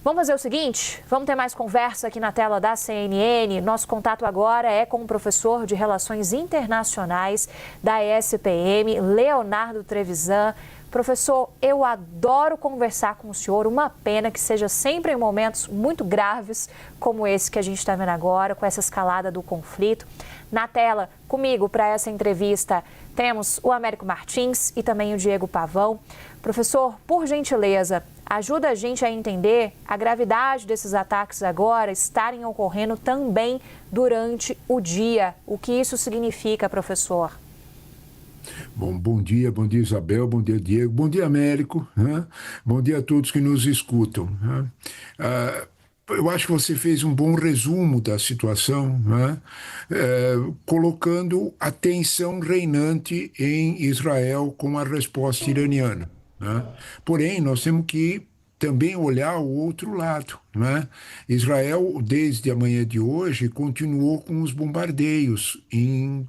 Vamos fazer o seguinte, vamos ter mais conversa aqui na tela da CNN. Nosso contato agora é com o professor de Relações Internacionais da ESPM, Leonardo Trevisan. Professor, eu adoro conversar com o senhor, uma pena que seja sempre em momentos muito graves, como esse que a gente está vendo agora, com essa escalada do conflito. Na tela, comigo, para essa entrevista, temos o Américo Martins e também o Diego Pavão. Professor, por gentileza, ajuda a gente a entender a gravidade desses ataques agora estarem ocorrendo também durante o dia. O que isso significa, professor? Bom dia Isabel, bom dia Diego, bom dia Américo, né? Bom dia a todos que nos escutam. Né? Eu acho que você fez um bom resumo da situação, né? Colocando a tensão reinante em Israel com a resposta iraniana. Né? Porém, nós temos que também olhar o outro lado. Né? Israel, desde a manhã de hoje, continuou com os bombardeios em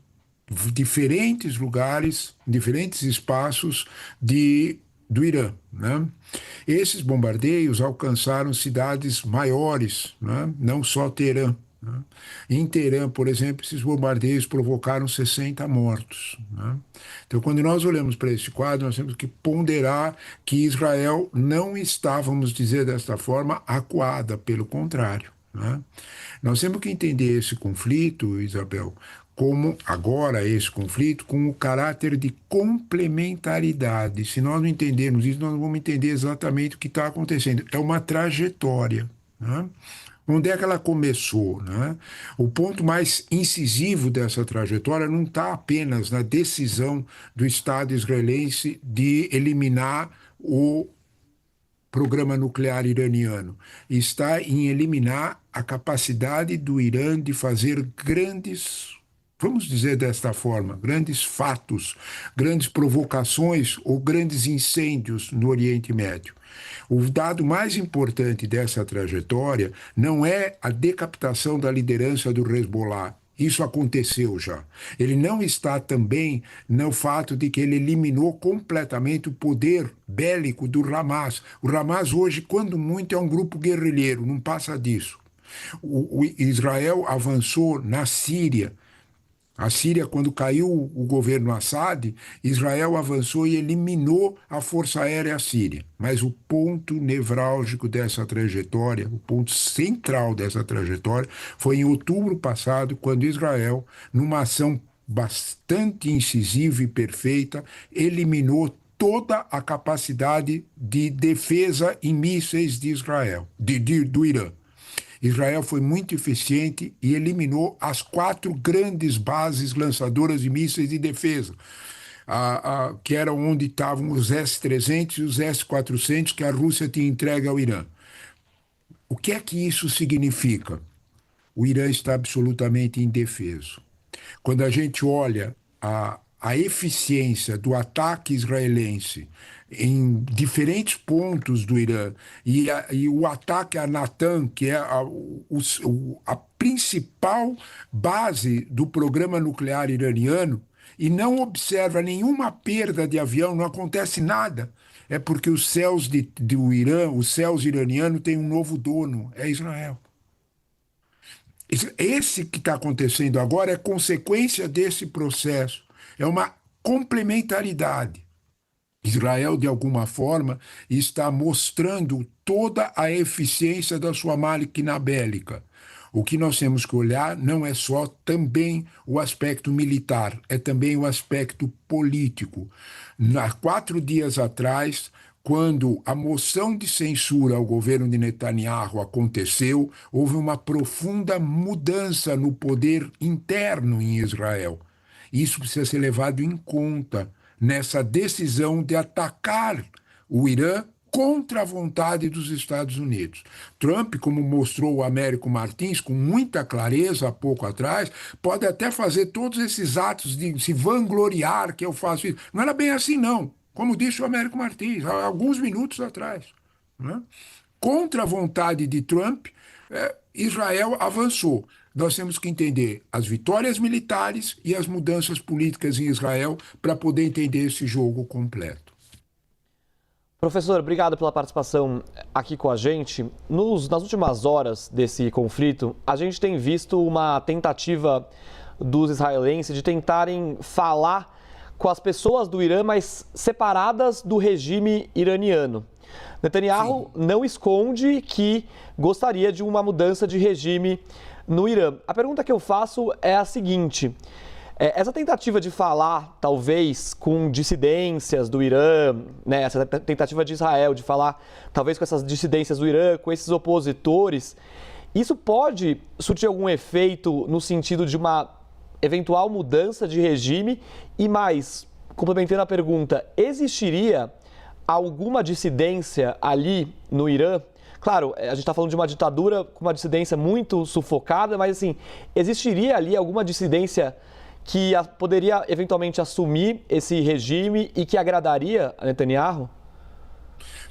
diferentes lugares, diferentes espaços do Irã. Né? Esses bombardeios alcançaram cidades maiores, né? Não só Teherã. Né? Em Teherã, por exemplo, esses bombardeios provocaram 60 mortos. Né? Então, quando nós olhamos para esse quadro, nós temos que ponderar que Israel não está, vamos dizer desta forma, acuada, pelo contrário. Né? Nós temos que entender esse conflito, Isabel, como agora esse conflito, com o caráter de complementaridade. Se nós não entendermos isso, nós não vamos entender exatamente o que está acontecendo. É uma trajetória. Né? Onde é que ela começou? Né? O ponto mais incisivo dessa trajetória não está apenas na decisão do Estado israelense de eliminar o programa nuclear iraniano, está em eliminar a capacidade do Irã de fazer grandes, vamos dizer desta forma, grandes fatos, grandes provocações ou grandes incêndios no Oriente Médio. O dado mais importante dessa trajetória não é a decapitação da liderança do Hezbollah. Isso aconteceu já. Ele não está também no fato de que ele eliminou completamente o poder bélico do Hamas. O Hamas hoje, quando muito, é um grupo guerrilheiro, não passa disso. O Israel avançou na Síria. A Síria, quando caiu o governo Assad, Israel avançou e eliminou a Força Aérea Síria. Mas o ponto nevrálgico dessa trajetória, o ponto central dessa trajetória, foi em outubro passado, quando Israel, numa ação bastante incisiva e perfeita, eliminou toda a capacidade de defesa em mísseis de Israel, do Irã. Israel foi muito eficiente e eliminou as 4 grandes bases lançadoras de mísseis de defesa, que eram onde estavam os S-300 e os S-400 que a Rússia tinha entregue ao Irã. O que é que isso significa? O Irã está absolutamente indefeso. Quando a gente olha a eficiência do ataque israelense em diferentes pontos do Irã e o ataque a Natanz, que é a principal base do programa nuclear iraniano, e não observa nenhuma perda de avião, não acontece nada, é porque os céus do Irã, os céus iranianos, têm um novo dono, é Israel. Esse que está acontecendo agora é consequência desse processo. É uma complementaridade. Israel, de alguma forma, está mostrando toda a eficiência da sua máquina bélica. O que nós temos que olhar não é só também o aspecto militar, é também o aspecto político. Há 4 dias atrás, quando a moção de censura ao governo de Netanyahu aconteceu, houve uma profunda mudança no poder interno em Israel. Isso precisa ser levado em conta nessa decisão de atacar o Irã contra a vontade dos Estados Unidos. Trump, como mostrou o Américo Martins com muita clareza há pouco atrás, pode até fazer todos esses atos de se vangloriar que eu faço isso. Não era bem assim, não. Como disse o Américo Martins, há alguns minutos atrás. Né? Contra a vontade de Trump, Israel avançou. Nós temos que entender as vitórias militares e as mudanças políticas em Israel para poder entender esse jogo completo. Professor, obrigado pela participação aqui com a gente. Nas últimas horas desse conflito, a gente tem visto uma tentativa dos israelenses de tentarem falar com as pessoas do Irã, mas separadas do regime iraniano. Netanyahu não esconde que gostaria de uma mudança de regime no Irã. A pergunta que eu faço é a seguinte: essa tentativa de falar, talvez, com dissidências do Irã, né, essa tentativa de Israel de falar, talvez, com essas dissidências do Irã, com esses opositores, isso pode surtir algum efeito no sentido de uma eventual mudança de regime? E mais, complementando a pergunta, existiria alguma dissidência ali no Irã? Claro, a gente está falando de uma ditadura com uma dissidência muito sufocada, mas assim, existiria ali alguma dissidência que poderia eventualmente assumir esse regime e que agradaria a Netanyahu?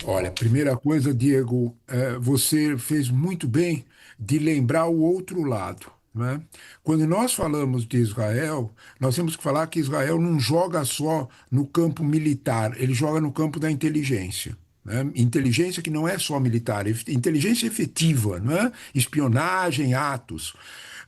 Olha, primeira coisa, Diego, você fez muito bem de lembrar o outro lado, né? Quando nós falamos de Israel, nós temos que falar que Israel não joga só no campo militar, ele joga no campo da inteligência. Né? Inteligência que não é só militar, inteligência efetiva, né? Espionagem, atos.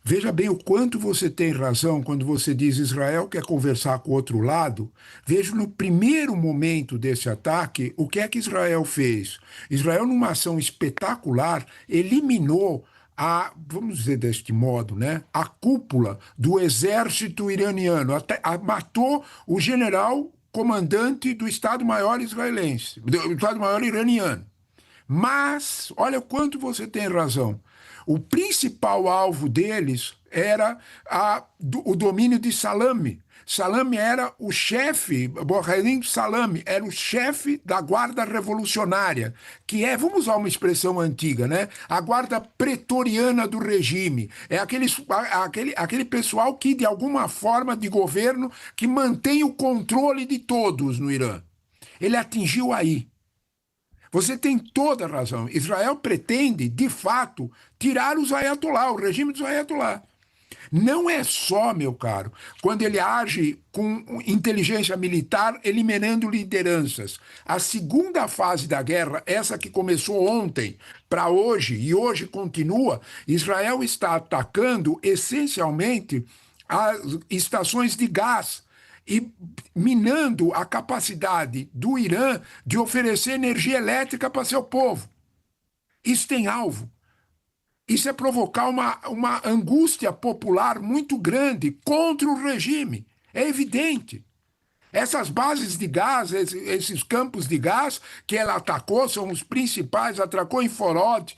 Veja bem o quanto você tem razão quando você diz Israel quer conversar com o outro lado. Veja no primeiro momento desse ataque o que é que Israel fez. Israel, numa ação espetacular, eliminou vamos dizer deste modo, né, a cúpula do exército iraniano, matou o general comandante do Estado-Maior israelense, do Estado-Maior iraniano. Mas, olha o quanto você tem razão. O principal alvo deles era o domínio de Salami. Salami era o chefe, Borrelin Salami era o chefe da guarda revolucionária, que vamos usar uma expressão antiga, né? A guarda pretoriana do regime. É aquele pessoal que, de alguma forma de governo, que mantém o controle de todos no Irã. Ele atingiu aí. Você tem toda a razão. Israel pretende, de fato, tirar os Ayatollah, o regime dos Ayatollah. Não é só, meu caro, quando ele age com inteligência militar, eliminando lideranças. A segunda fase da guerra, essa que começou ontem para hoje e hoje continua, Israel está atacando essencialmente as estações de gás e minando a capacidade do Irã de oferecer energia elétrica para seu povo. Isso tem alvo. Isso é provocar uma angústia popular muito grande contra o regime. É evidente. Essas bases de gás, esses campos de gás que ela atacou, são os principais, atacou em Forod,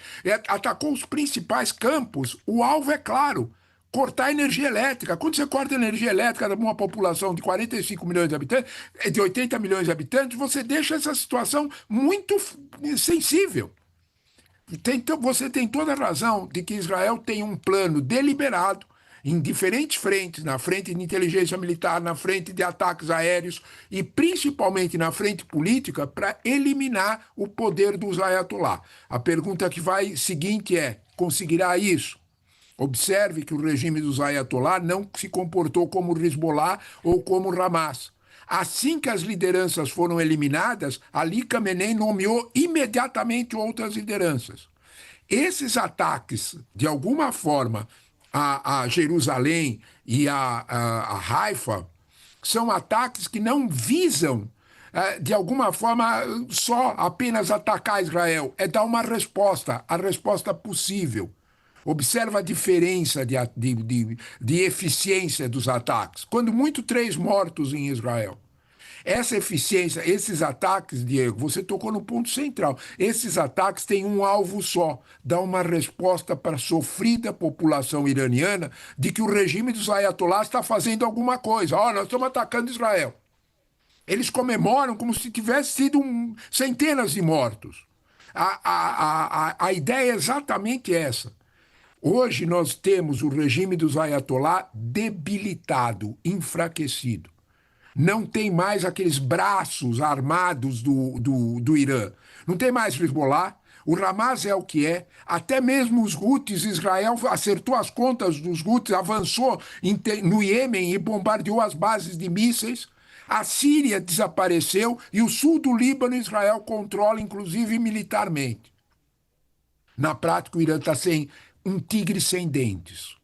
atacou os principais campos. O alvo é claro: cortar a energia elétrica. Quando você corta a energia elétrica de uma população de 45 milhões de habitantes, de 80 milhões de habitantes, você deixa essa situação muito sensível. Então, você tem toda a razão de que Israel tem um plano deliberado em diferentes frentes, na frente de inteligência militar, na frente de ataques aéreos e principalmente na frente política, para eliminar o poder dos Ayatollah. A pergunta que vai seguinte é: conseguirá isso? Observe que o regime dos Ayatollah não se comportou como o Hezbollah ou como o Hamas. Assim que as lideranças foram eliminadas, Ali Khamenei nomeou imediatamente outras lideranças. Esses ataques, de alguma forma, a Jerusalém e a Haifa, são ataques que não visam, de alguma forma, só apenas atacar Israel. É dar uma resposta, a resposta possível. Observa a diferença de eficiência dos ataques. Quando muito, 3 mortos em Israel. Essa eficiência, esses ataques, Diego, você tocou no ponto central. Esses ataques têm um alvo só: dar uma resposta para a sofrida população iraniana de que o regime dos Ayatollahs está fazendo alguma coisa. Nós estamos atacando Israel. Eles comemoram como se tivesse sido centenas de mortos. A ideia é exatamente essa. Hoje nós temos o regime dos Ayatollah debilitado, enfraquecido. Não tem mais aqueles braços armados do Irã. Não tem mais Hezbollah. O Hamas é o que é. Até mesmo os Houthis, Israel acertou as contas dos Houthis, avançou no Iêmen e bombardeou as bases de mísseis. A Síria desapareceu e o sul do Líbano Israel controla, inclusive militarmente. Na prática, o Irã está sem um tigre sem dentes.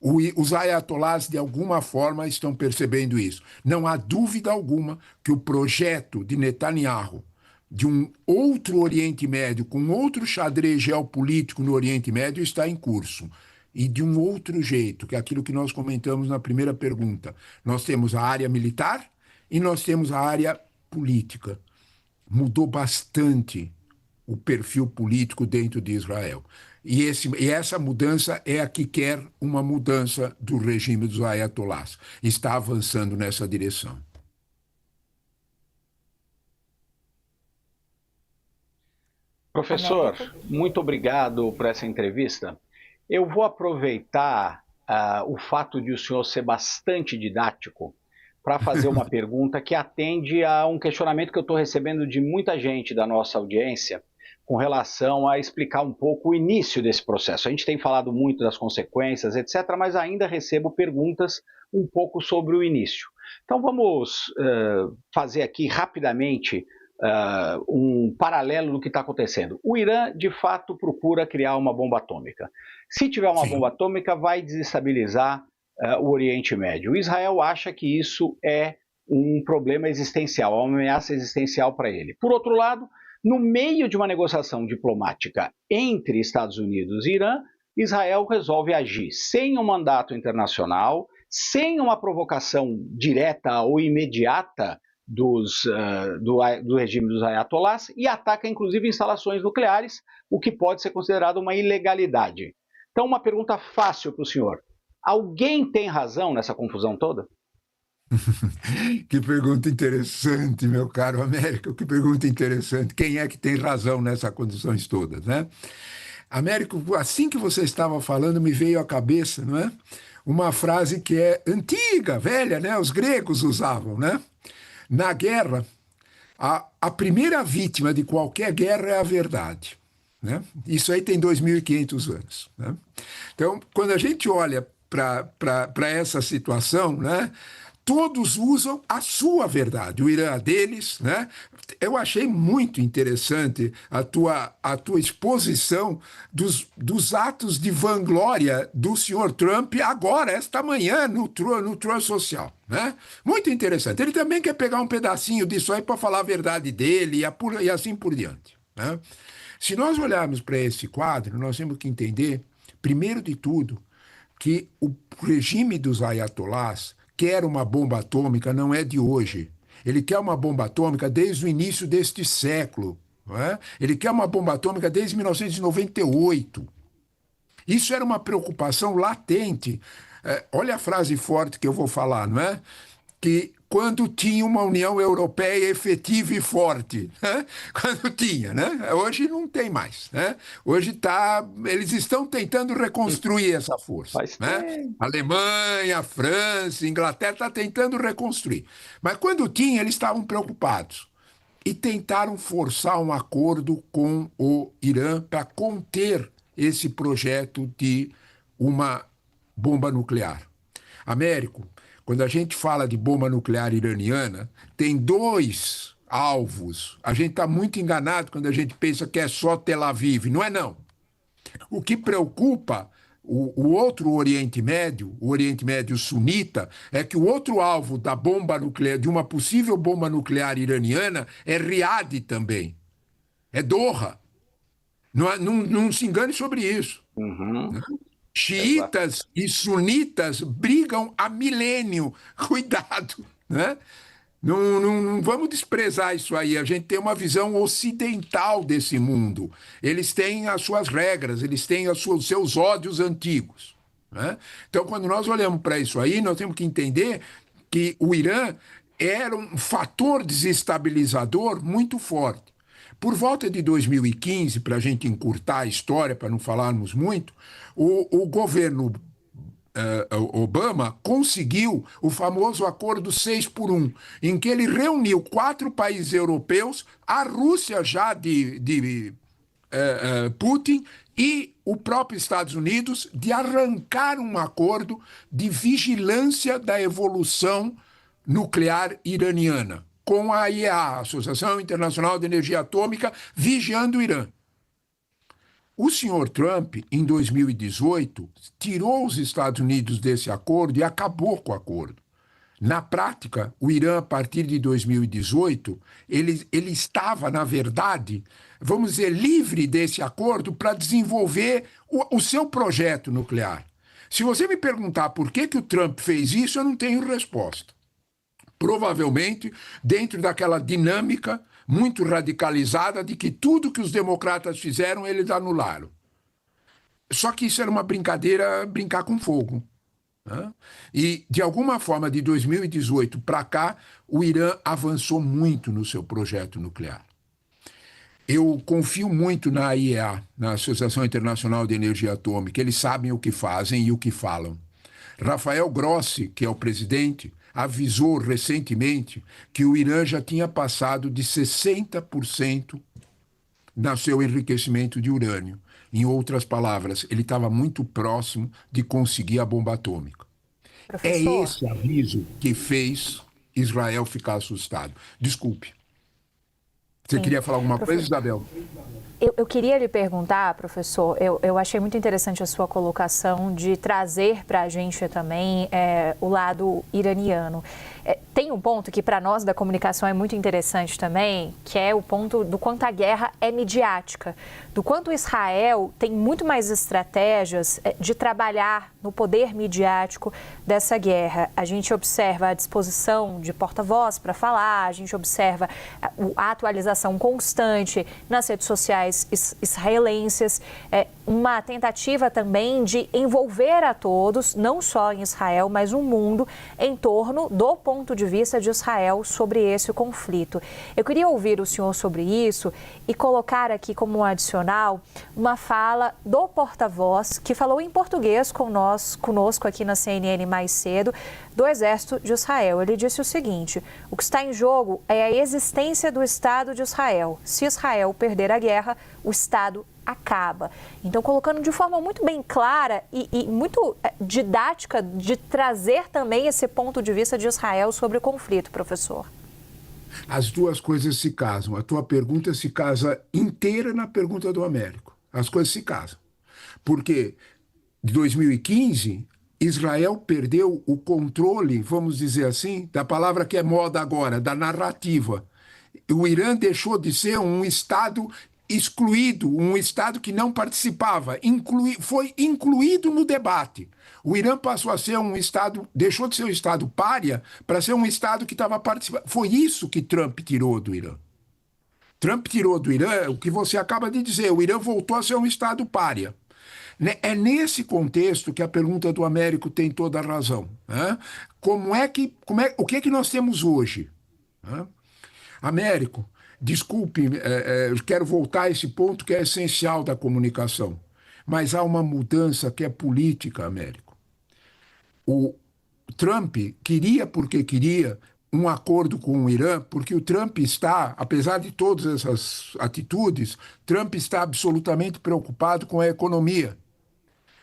Os ayatolás, de alguma forma, estão percebendo isso. Não há dúvida alguma que o projeto de Netanyahu de um outro Oriente Médio, com outro xadrez geopolítico no Oriente Médio, está em curso. E de um outro jeito, que é aquilo que nós comentamos na primeira pergunta. Nós temos a área militar e nós temos a área política. Mudou bastante o perfil político dentro de Israel. E essa mudança é a que quer uma mudança do regime dos ayatolás. Está avançando nessa direção. Professor, muito obrigado por essa entrevista. Eu vou aproveitar o fato de o senhor ser bastante didático para fazer uma pergunta que atende a um questionamento que eu estou recebendo de muita gente da nossa audiência com relação a explicar um pouco o início desse processo. A gente tem falado muito das consequências, etc., mas ainda recebo perguntas um pouco sobre o início. Então vamos fazer aqui rapidamente um paralelo do que está acontecendo. O Irã, de fato, procura criar uma bomba atômica. Se tiver uma bomba atômica, vai desestabilizar o Oriente Médio. O Israel acha que isso é um problema existencial, uma ameaça existencial para ele. Por outro lado, no meio de uma negociação diplomática entre Estados Unidos e Irã, Israel resolve agir sem um mandato internacional, sem uma provocação direta ou imediata do regime dos ayatolás e ataca inclusive instalações nucleares, o que pode ser considerado uma ilegalidade. Então, uma pergunta fácil para o senhor. Alguém tem razão nessa confusão toda? Que pergunta interessante, meu caro Américo, que pergunta interessante. Quem é que tem razão nessas condições todas, né? Américo, assim que você estava falando, me veio à cabeça, não é? Uma frase que é antiga, velha, né? Os gregos usavam, né? Na guerra, a primeira vítima de qualquer guerra é a verdade, né? Isso aí tem 2.500 anos, né? Então, quando a gente olha para essa situação, né? Todos usam a sua verdade, o Irã deles, né? Eu achei muito interessante a tua exposição dos atos de vanglória do senhor Trump agora, esta manhã, no Trump Social, né? Muito interessante. Ele também quer pegar um pedacinho disso aí para falar a verdade dele e assim por diante, né? Se nós olharmos para esse quadro, nós temos que entender, primeiro de tudo, que o regime dos ayatolás quer uma bomba atômica não é de hoje. Ele quer uma bomba atômica desde o início deste século. Não é? Ele quer uma bomba atômica desde 1998. Isso era uma preocupação latente. Olha a frase forte que eu vou falar, não é? Que quando tinha uma União Europeia efetiva e forte, né? Quando tinha, né? Hoje não tem mais, né? Hoje eles estão tentando reconstruir essa força, né? Alemanha, França, Inglaterra está tentando reconstruir. Mas quando tinha, eles estavam preocupados e tentaram forçar um acordo com o Irã para conter esse projeto de uma bomba nuclear. Américo, quando a gente fala de bomba nuclear iraniana, tem dois alvos. A gente está muito enganado quando a gente pensa que é só Tel Aviv. Não é, não. O que preocupa o outro Oriente Médio, o Oriente Médio sunita, é que o outro alvo da bomba nuclear, de uma possível bomba nuclear iraniana, é Riad também. É Doha. Não se engane sobre isso. Uhum. Xiitas e sunitas brigam há milênio. Cuidado, né? Não vamos desprezar isso aí. A gente tem uma visão ocidental desse mundo. Eles têm as suas regras, eles têm os seus ódios antigos, né? Então, quando nós olhamos para isso aí, nós temos que entender que o Irã era um fator desestabilizador muito forte. Por volta de 2015, para a gente encurtar a história, para não falarmos muito, o governo Obama conseguiu o famoso acordo 6x1, em que ele reuniu 4 países europeus, a Rússia já de Putin e o próprio Estados Unidos, de arrancar um acordo de vigilância da evolução nuclear iraniana, com a AIEA, a Associação Internacional de Energia Atômica, vigiando o Irã. O senhor Trump, em 2018, tirou os Estados Unidos desse acordo e acabou com o acordo. Na prática, o Irã, a partir de 2018, ele estava, na verdade, vamos dizer, livre desse acordo para desenvolver o seu projeto nuclear. Se você me perguntar por que o Trump fez isso, eu não tenho resposta. Provavelmente dentro daquela dinâmica muito radicalizada de que tudo que os democratas fizeram, eles anularam. Só que isso era uma brincadeira, brincar com fogo. Né? E, de alguma forma, de 2018 para cá, o Irã avançou muito no seu projeto nuclear. Eu confio muito na AIEA, na Associação Internacional de Energia Atômica. Eles sabem o que fazem e o que falam. Rafael Grossi, que é o presidente, avisou recentemente que o Irã já tinha passado de 60% no seu enriquecimento de urânio. Em outras palavras, ele estava muito próximo de conseguir a bomba atômica. Professor, é esse aviso que fez Israel ficar assustado. Desculpe. Você queria falar alguma coisa, Isabel? Eu queria lhe perguntar, professor, eu achei muito interessante a sua colocação de trazer para a gente também o lado iraniano. Tem um ponto que para nós da comunicação é muito interessante também, que é o ponto do quanto a guerra é midiática, do quanto Israel tem muito mais estratégias de trabalhar no poder midiático dessa guerra. A gente observa a disposição de porta-voz para falar, a gente observa a atualização constante nas redes sociais israelenses, uma tentativa também de envolver a todos, não só em Israel, mas o mundo, em torno do ponto de vista de Israel sobre esse conflito. Eu queria ouvir o senhor sobre isso e colocar aqui como um adicional uma fala do porta-voz que falou em português conosco aqui na CNN mais cedo, do Exército de Israel. Ele disse o seguinte: o que está em jogo é a existência do Estado de Israel. Se Israel perder a guerra, o Estado acaba. Então, colocando de forma muito bem clara e muito didática de trazer também esse ponto de vista de Israel sobre o conflito, professor. As duas coisas se casam. A tua pergunta se casa inteira na pergunta do Américo. As coisas se casam. Porque em 2015, Israel perdeu o controle, vamos dizer assim, da palavra que é moda agora, da narrativa. O Irã deixou de ser um Estado excluído, um Estado que não participava, foi incluído no debate. O Irã passou a ser um Estado, deixou de ser um Estado pária para ser um Estado que estava participando. Foi isso que Trump tirou do Irã. Trump tirou do Irã o que você acaba de dizer, o Irã voltou a ser um Estado pária. É nesse contexto que a pergunta do Américo tem toda a razão. Né? O que é que nós temos hoje? Né? Américo, desculpe, eu quero voltar a esse ponto que é essencial da comunicação, mas há uma mudança que é política, Américo. O Trump queria, porque queria, um acordo com o Irã, porque o Trump está, apesar de todas essas atitudes, Trump está absolutamente preocupado com a economia.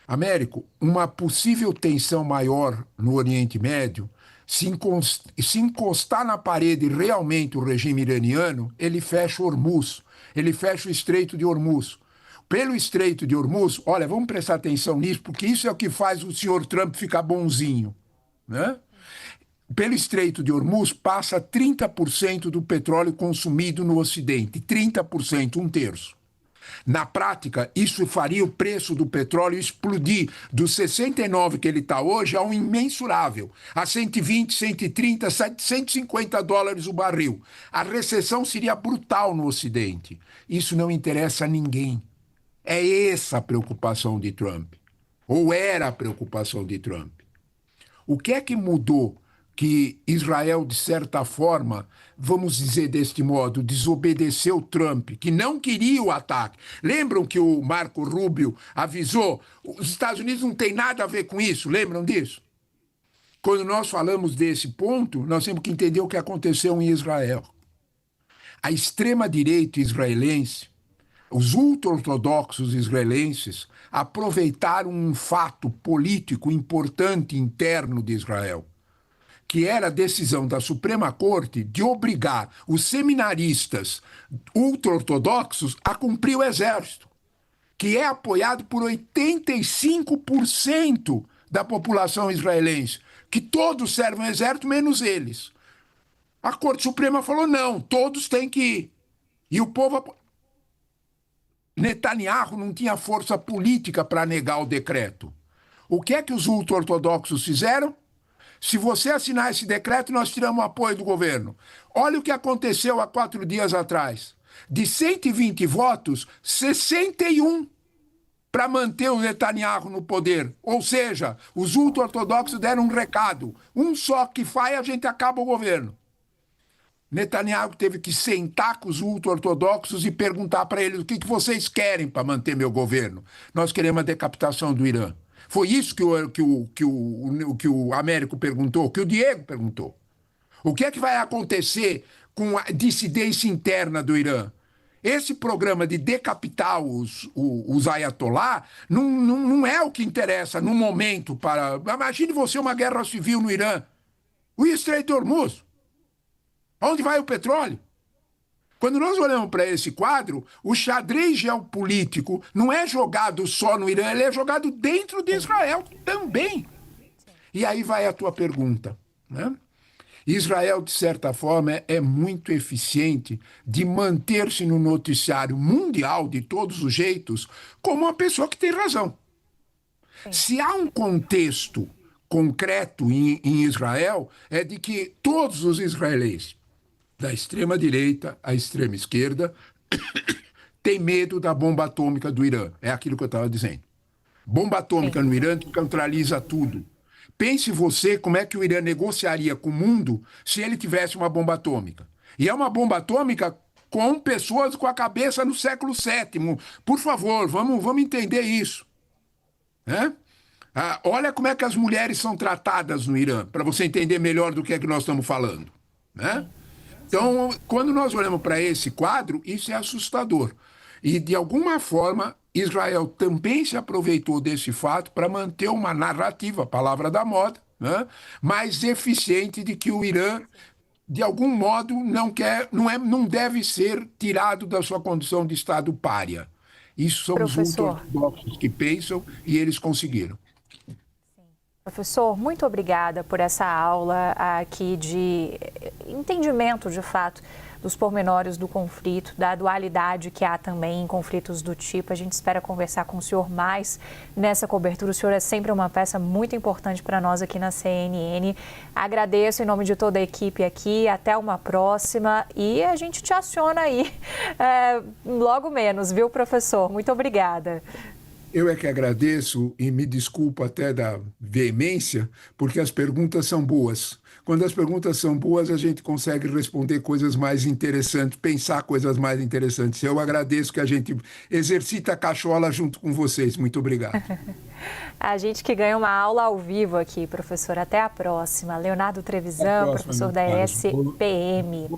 Américo, uma possível tensão maior no Oriente Médio, se encostar na parede realmente o regime iraniano, ele fecha Hormuz, ele fecha o Estreito de Hormuz. Pelo Estreito de Hormuz, olha, vamos prestar atenção nisso, porque isso é o que faz o senhor Trump ficar bonzinho, né? Pelo Estreito de Hormuz passa 30% do petróleo consumido no Ocidente, 30%, um terço. Na prática, isso faria o preço do petróleo explodir dos 69 que ele está hoje a um imensurável, a 120, 130, 150 dólares o barril. A recessão seria brutal no Ocidente. Isso não interessa a ninguém. É essa a preocupação de Trump. Ou era a preocupação de Trump. O que é que mudou que Israel, de certa forma, vamos dizer deste modo, desobedeceu Trump, que não queria o ataque? Lembram que o Marco Rubio avisou? Os Estados Unidos não tem nada a ver com isso, lembram disso? Quando nós falamos desse ponto, nós temos que entender o que aconteceu em Israel. A extrema-direita israelense, os ultra-ortodoxos israelenses, aproveitaram um fato político importante interno de Israel, que era a decisão da Suprema Corte de obrigar os seminaristas ultra-ortodoxos a cumprir o exército, que é apoiado por 85% da população israelense, que todos servem o exército, menos eles. A Corte Suprema falou, não, todos têm que ir. E o povo... Netanyahu não tinha força política para negar o decreto. O que é que os ultra-ortodoxos fizeram? Se você assinar esse decreto, nós tiramos o apoio do governo. Olha o que aconteceu há 4 dias atrás. De 120 votos, 61 para manter o Netanyahu no poder. Ou seja, os ultra-ortodoxos deram um recado. Um só que faz, a gente acaba o governo. Netanyahu teve que sentar com os ultra-ortodoxos e perguntar para eles o que vocês querem para manter meu governo. Nós queremos a decapitação do Irã. Foi isso que o Américo perguntou, que o Diego perguntou. O que é que vai acontecer com a dissidência interna do Irã? Esse programa de decapitar os ayatollah não é o que interessa no momento para... Imagine você uma guerra civil no Irã. O Estreito de Hormuz. Onde vai o petróleo? Quando nós olhamos para esse quadro, o xadrez geopolítico não é jogado só no Irã, ele é jogado dentro de Israel também. E aí vai a tua pergunta, né? Israel, de certa forma, é muito eficiente de manter-se no noticiário mundial, de todos os jeitos, como uma pessoa que tem razão. Se há um contexto concreto em Israel, é de que todos os israelenses, da extrema-direita à extrema-esquerda, têm medo da bomba atômica do Irã. É aquilo que eu estava dizendo. Bomba atômica no Irã neutraliza tudo. Pense você como é que o Irã negociaria com o mundo se ele tivesse uma bomba atômica. E é uma bomba atômica com pessoas com a cabeça no século VII. Por favor, vamos entender isso. Né? Olha como é que as mulheres são tratadas no Irã, para você entender melhor do que é que nós estamos falando. Né? Então, quando nós olhamos para esse quadro, isso é assustador. E, de alguma forma, Israel também se aproveitou desse fato para manter uma narrativa, palavra da moda, né, mais eficiente de que o Irã, de algum modo, não deve ser tirado da sua condição de Estado pária. Isso são os ultra-ortodoxos que pensam e eles conseguiram. Professor, muito obrigada por essa aula aqui de entendimento, de fato, dos pormenores do conflito, da dualidade que há também em conflitos do tipo. A gente espera conversar com o senhor mais nessa cobertura. O senhor é sempre uma peça muito importante para nós aqui na CNN. Agradeço em nome de toda a equipe aqui. Até uma próxima e a gente te aciona aí logo menos, viu, professor? Muito obrigada. Eu é que agradeço e me desculpo até da veemência, porque as perguntas são boas. Quando as perguntas são boas, a gente consegue responder coisas mais interessantes, pensar coisas mais interessantes. Eu agradeço que a gente exercita a cachola junto com vocês. Muito obrigado. A gente que ganha uma aula ao vivo aqui, professor. Até a próxima. Leonardo Trevisan, professor da SPM.